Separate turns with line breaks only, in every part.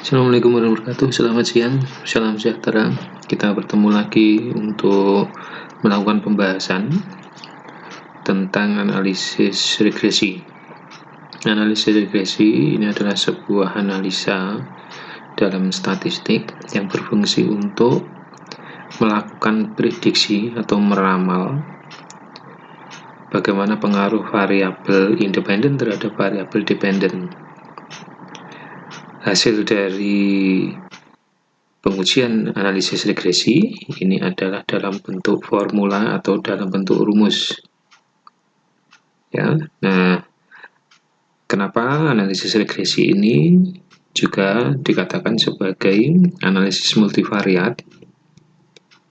Assalamualaikum warahmatullahi wabarakatuh. Selamat siang, salam sejahtera. Kita bertemu lagi untuk melakukan pembahasan tentang analisis regresi. Analisis regresi ini adalah sebuah analisa dalam statistik yang berfungsi untuk melakukan prediksi atau meramal bagaimana pengaruh variabel independen terhadap variabel dependen. Hasil dari pengujian analisis regresi ini adalah dalam bentuk formula atau dalam bentuk rumus. Ya, nah, kenapa analisis regresi ini juga dikatakan sebagai analisis multivariat?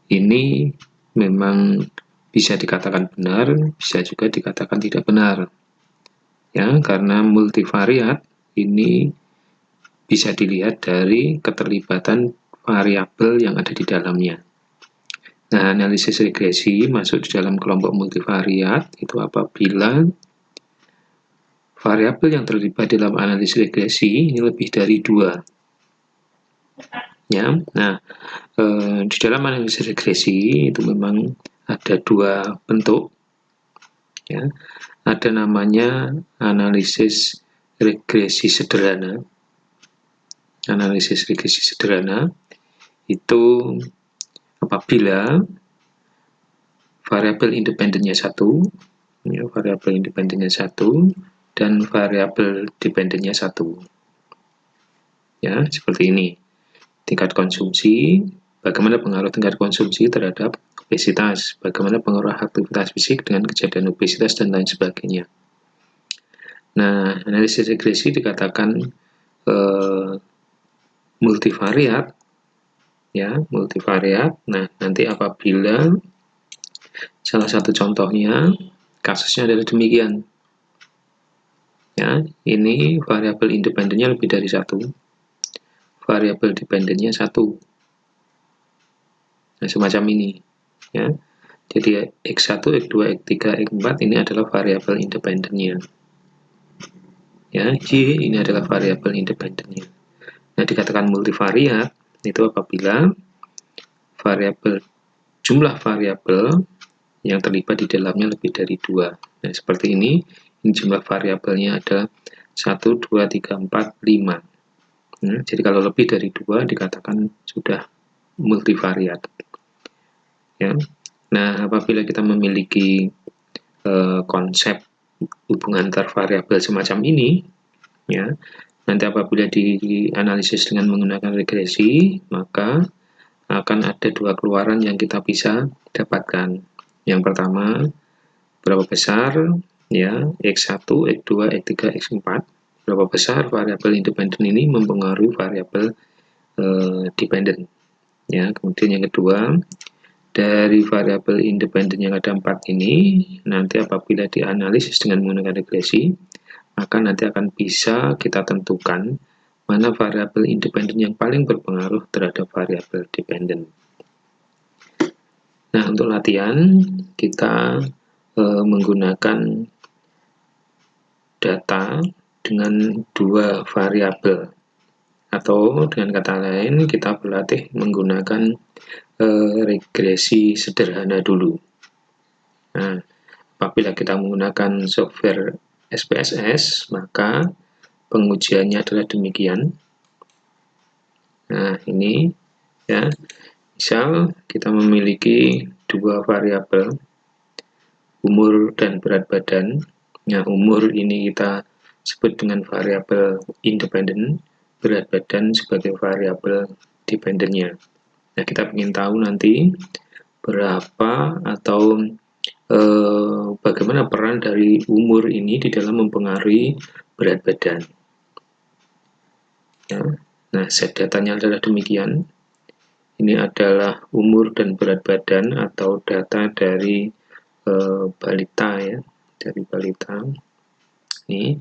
Ini memang bisa dikatakan benar, bisa juga dikatakan tidak benar. Ya, karena multivariat ini bisa dilihat dari keterlibatan variabel yang ada di dalamnya. Nah, analisis regresi masuk di dalam kelompok multivariat itu apabila variabel yang terlibat dalam analisis regresi ini lebih dari 2. Ya, nah, di dalam analisis regresi itu memang ada 2 bentuk. Ya, ada namanya analisis regresi sederhana. Analisis regresi sederhana itu apabila variabel independennya 1, ya, variabel independennya 1 dan variabel dependennya 1. Ya, seperti ini. Tingkat konsumsi, bagaimana pengaruh tingkat konsumsi terhadap obesitas, bagaimana pengaruh aktivitas fisik dengan kejadian obesitas dan lain sebagainya. Nah, analisis regresi dikatakan multivariat, ya, multivariat. Nah, nanti apabila salah satu contohnya kasusnya adalah demikian. Ya, ini variabel independennya lebih dari 1. Variabel dependennya 1. Nah, semacam ini. Ya. Jadi X1, X2, X3, X4 ini adalah variabel independennya. Ya, Y ini adalah variabel independennya. Nah, dikatakan multivariat itu apabila jumlah variabel yang terlibat di dalamnya lebih dari 2. Nah, seperti ini jumlah variabelnya ada 1, 2, 3, 4, 5. Jadi kalau lebih dari 2 dikatakan sudah multivariat. Ya. Nah, apabila kita memiliki konsep hubungan antar variabel semacam ini, ya, nanti apabila dianalisis dengan menggunakan regresi, maka akan ada 2 keluaran yang kita bisa dapatkan. Yang pertama, berapa besar ya X1, X2, X3, X4, berapa besar variabel independen ini mempengaruhi variabel dependen. Ya, kemudian yang kedua, dari variabel independen yang ada 4 ini, nanti apabila dianalisis dengan menggunakan regresi, maka nanti akan bisa kita tentukan mana variabel independen yang paling berpengaruh terhadap variabel dependen. Nah, untuk latihan, kita menggunakan data dengan 2 variabel. Atau dengan kata lain, kita berlatih menggunakan regresi sederhana dulu. Nah, apabila kita menggunakan software SPSS, maka pengujiannya adalah demikian. Nah, ini ya, misal kita memiliki 2 variabel, umur dan berat badan. Nah, umur ini kita sebut dengan variabel independen, berat badan sebagai variabel dependennya. Nah, kita ingin tahu nanti berapa atau bagaimana peran dari umur ini di dalam mempengaruhi berat badan. Ya. Nah, set datanya adalah demikian. Ini adalah umur dan berat badan atau data dari balita ya, dari balita. Ini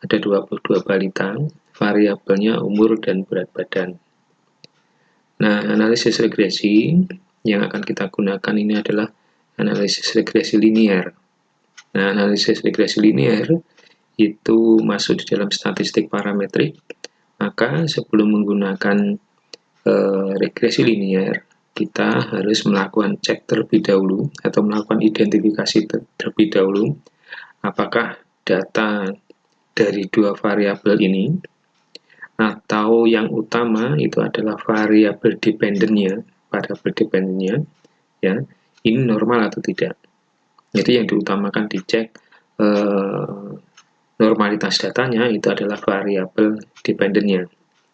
ada 22 balita, variabelnya umur dan berat badan. Nah, analisis regresi yang akan kita gunakan ini adalah analisis regresi linear. Nah, analisis regresi linear itu masuk di dalam statistik parametrik maka sebelum menggunakan regresi linear, kita harus melakukan cek terlebih dahulu atau melakukan identifikasi terlebih dahulu apakah data dari dua variabel ini atau yang utama itu adalah variabel dependennya, ya, ini normal atau tidak. Jadi yang diutamakan dicek normalitas datanya itu adalah variabel dependennya.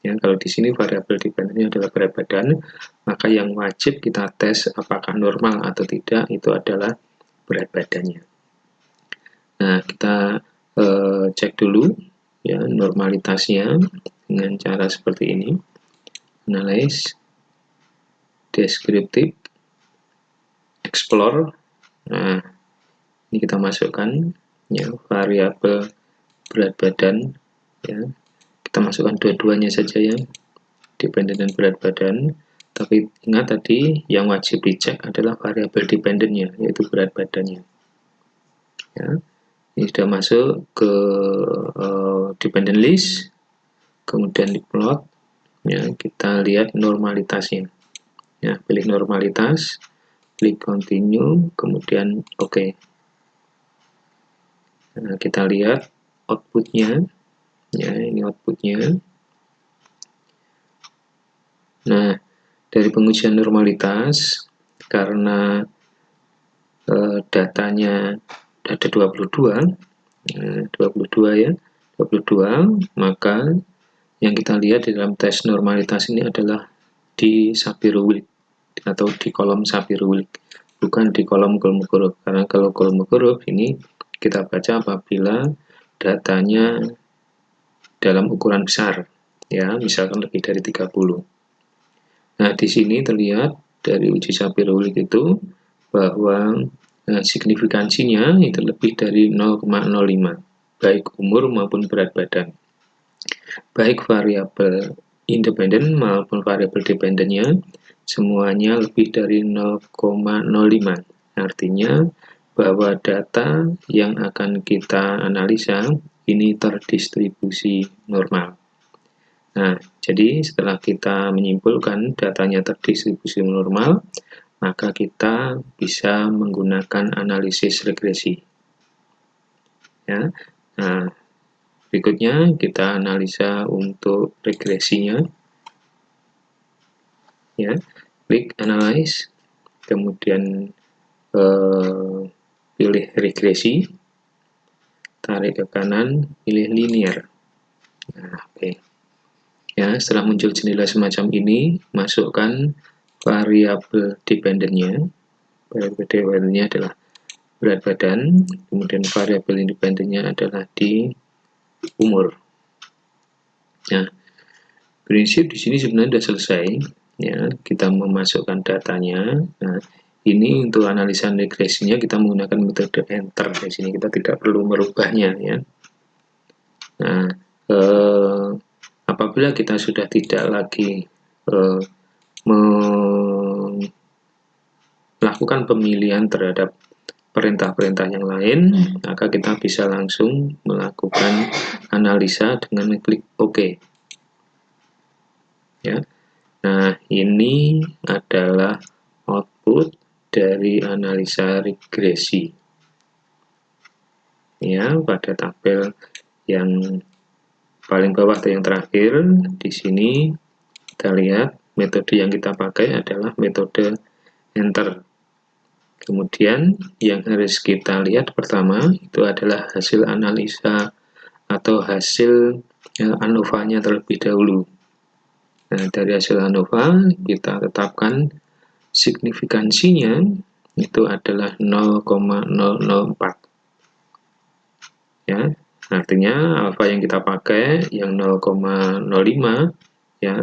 Ya, kalau di sini variabel dependennya adalah berat badan, maka yang wajib kita tes apakah normal atau tidak itu adalah berat badannya. Nah, kita cek dulu ya normalitasnya dengan cara seperti ini. Analyze, descriptive, explore. Nah, ini kita masukkan ya variabel berat badan ya. Kita masukkan dua-duanya saja ya, dependen dan berat badan. Tapi ingat tadi yang wajib dicek adalah variabel dependennya, yaitu berat badannya. Ya, ini sudah masuk ke dependent list, kemudian di plot. Ya, kita lihat normalitasnya. Ya, pilih normalitas, klik continue, kemudian oke. Nah, kita lihat outputnya. Ya, ini outputnya. Nah, dari pengujian normalitas, karena datanya ada 22 ya, 22, maka yang kita lihat di dalam tes normalitas ini adalah di Shapiro-Wilk atau di kolom Shapiro-Wilk, bukan di kolom Kolmogorov. Karena kalau Kolmogorov ini kita baca apabila datanya dalam ukuran besar, ya, misalkan lebih dari 30. Nah, di sini terlihat dari uji Shapiro-Wilk itu bahwa signifikansinya itu lebih dari 0,05, baik umur maupun berat badan. Baik variabel independen maupun variabel dependennya, semuanya lebih dari 0,05. Artinya bahwa data yang akan kita analisa ini terdistribusi normal. Nah, jadi setelah kita menyimpulkan datanya terdistribusi normal, maka kita bisa menggunakan analisis regresi. Ya. Nah, berikutnya kita analisa untuk regresinya. Ya, klik analyze, kemudian pilih regresi, tarik ke kanan, pilih linear. Nah, oke. Ya, setelah muncul jendela semacam ini, masukkan variabel dependennya. Variabel dependennya adalah berat badan, kemudian variabel independennya adalah di umur. Nah, prinsip di sini sebenarnya sudah selesai. Ya, kita memasukkan datanya. Nah, ini untuk analisa regresinya kita menggunakan metode enter. Di sini kita tidak perlu merubahnya ya. Nah, apabila kita sudah tidak lagi melakukan pemilihan terhadap perintah-perintah yang lain, maka kita bisa langsung melakukan analisa dengan klik OK. Ya. Nah, ini adalah output dari analisa regresi. Ya, pada tabel yang paling bawah atau yang terakhir, di sini kita lihat metode yang kita pakai adalah metode enter. Kemudian yang harus kita lihat pertama itu adalah hasil analisa atau hasil ANOVA-nya terlebih dahulu. Nah, dari hasil ANOVA kita tetapkan signifikansinya itu adalah 0,004. Ya, artinya alfa yang kita pakai yang 0,05 ya,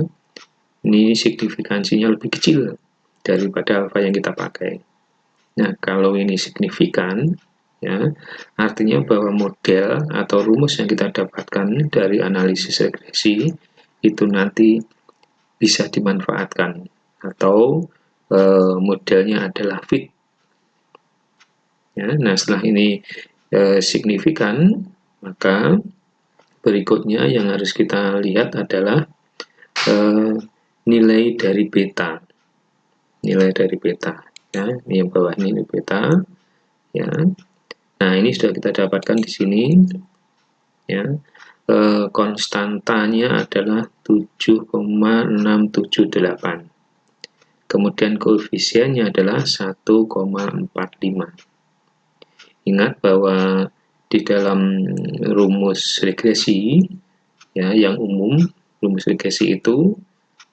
ini signifikansinya lebih kecil daripada alfa yang kita pakai. Nah, kalau ini signifikan ya, artinya bahwa model atau rumus yang kita dapatkan dari analisis regresi itu nanti bisa dimanfaatkan atau modelnya adalah fit. Ya, nah setelah ini signifikan, maka berikutnya yang harus kita lihat adalah nilai dari beta. Nilai dari beta, ya, ini yang bawah ini beta, ya. Nah, ini sudah kita dapatkan di sini, ya. Konstantanya adalah 7,678. Kemudian koefisiennya adalah 1,45. Ingat bahwa di dalam rumus regresi, ya, yang umum, rumus regresi itu,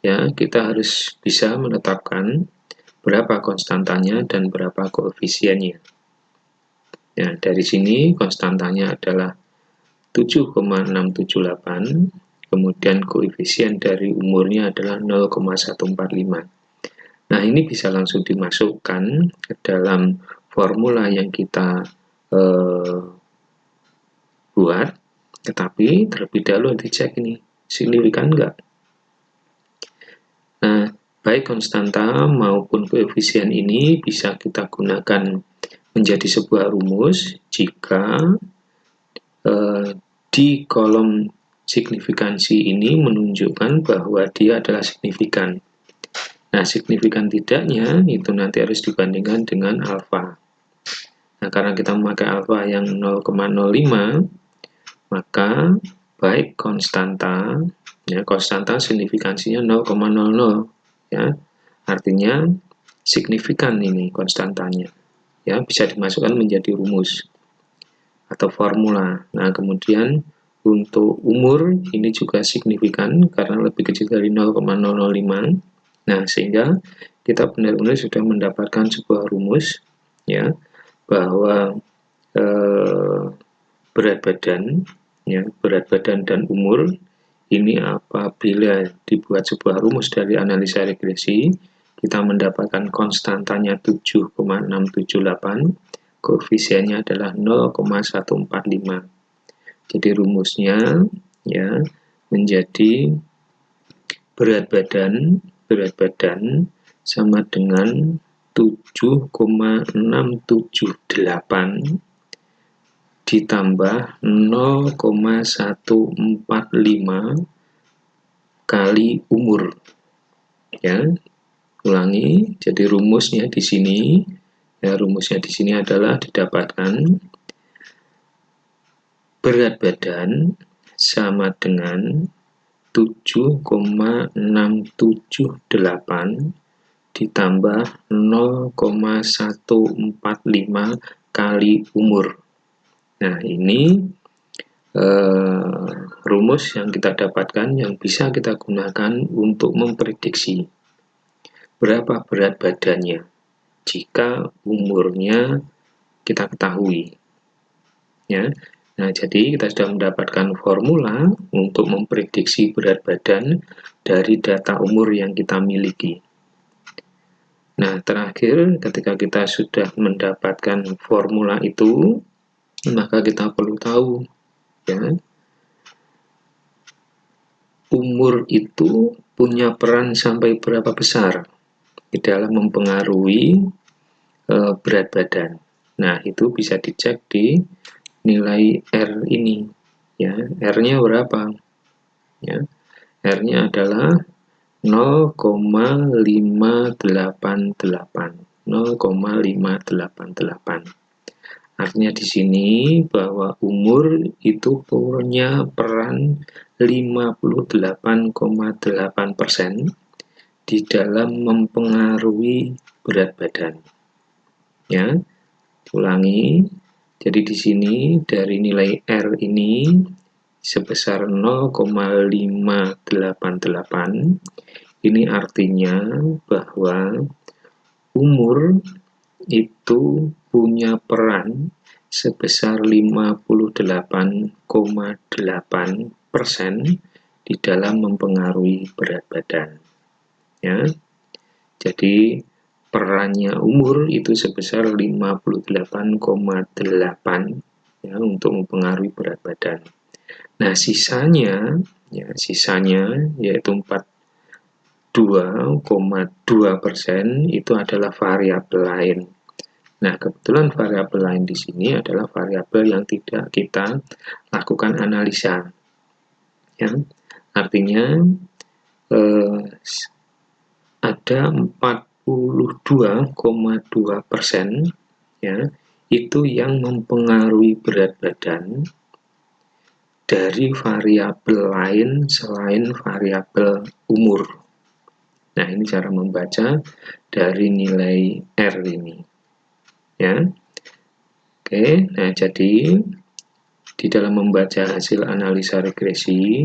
ya, kita harus bisa menetapkan berapa konstantanya dan berapa koefisiennya. Ya, dari sini konstantanya adalah 7,678, kemudian koefisien dari umurnya adalah 0,145. Nah, ini bisa langsung dimasukkan ke dalam formula yang kita buat, tetapi terlebih dahulu dicek ini, signifikan enggak? Nah, baik konstanta maupun koefisien ini bisa kita gunakan menjadi sebuah rumus jika di kolom signifikansi ini menunjukkan bahwa dia adalah signifikan. Nah, signifikan tidaknya itu nanti harus dibandingkan dengan alfa. Nah, karena kita memakai alfa yang 0,05, maka baik konstanta, ya, konstanta signifikansinya 0,00, ya, artinya signifikan ini konstantanya, ya, bisa dimasukkan menjadi rumus atau formula. Nah, kemudian untuk umur ini juga signifikan karena lebih kecil dari 0,005. Nah, sehingga kita benar-benar sudah mendapatkan sebuah rumus, ya, bahwa berat badan, ya, berat badan dan umur ini apabila dibuat sebuah rumus dari analisa regresi, kita mendapatkan konstantanya 7,678, koefisiennya adalah 0,145. Jadi rumusnya, ya, menjadi berat badan sama dengan 7,678 ditambah 0,145 kali umur. Ya, ulangi. Jadi rumusnya di sini, ya, rumusnya di sini adalah didapatkan berat badan sama dengan 7,678 ditambah 0,145 kali umur. Nah, ini rumus yang kita dapatkan yang bisa kita gunakan untuk memprediksi berapa berat badannya jika umurnya kita ketahui, ya. Nah, jadi kita sudah mendapatkan formula untuk memprediksi berat badan dari data umur yang kita miliki. Nah, terakhir ketika kita sudah mendapatkan formula itu, maka kita perlu tahu, ya, umur itu punya peran sampai berapa besar di dalam mempengaruhi berat badan. Nah, itu bisa dicek di nilai R ini, ya. R-nya berapa? Ya, R-nya adalah 0,588. 0,588. Artinya di sini bahwa umur itu punya peran 58,8% di dalam mempengaruhi berat badan. Ya, ulangi. Jadi di sini dari nilai R ini sebesar 0,588. Ini artinya bahwa umur itu punya peran sebesar 58,8% di dalam mempengaruhi berat badan. Ya, jadi perannya umur itu sebesar 58,8, ya, untuk mempengaruhi berat badan. Nah, sisanya, ya, yaitu 42,2% itu adalah variabel lain. Nah, kebetulan variabel lain di sini adalah variabel yang tidak kita lakukan analisa. ya. Artinya ada 42,2% ya, itu yang mempengaruhi berat badan dari variabel lain selain variabel umur. Nah, ini cara membaca dari nilai R ini. Ya. Oke, nah jadi di dalam membaca hasil analisa regresi,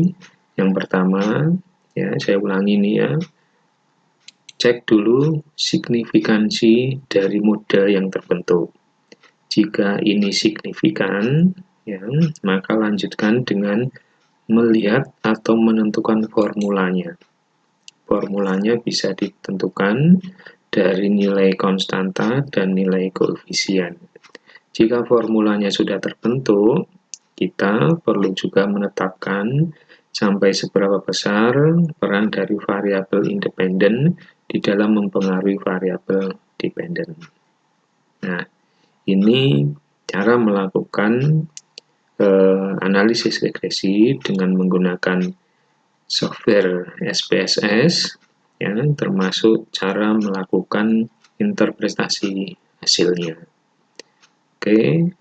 yang pertama, ya saya ulangi ini ya, cek dulu signifikansi dari model yang terbentuk. Jika ini signifikan, ya, maka lanjutkan dengan melihat atau menentukan formulanya. Formulanya bisa ditentukan dari nilai konstanta dan nilai koefisien. Jika formulanya sudah terbentuk, kita perlu juga menetapkan sampai seberapa besar peran dari variabel independen di dalam mempengaruhi variabel dependen. Nah, ini cara melakukan analisis regresi dengan menggunakan software SPSS, ya, termasuk cara melakukan interpretasi hasilnya. Oke,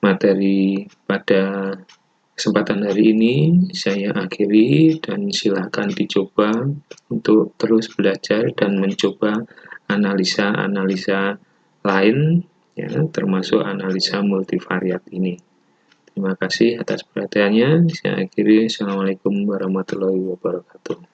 materi pada kesempatan hari ini saya akhiri dan silakan dicoba untuk terus belajar dan mencoba analisa-analisa lain, ya, termasuk analisa multivariat ini. Terima kasih atas perhatiannya. Saya akhiri. Assalamualaikum warahmatullahi wabarakatuh.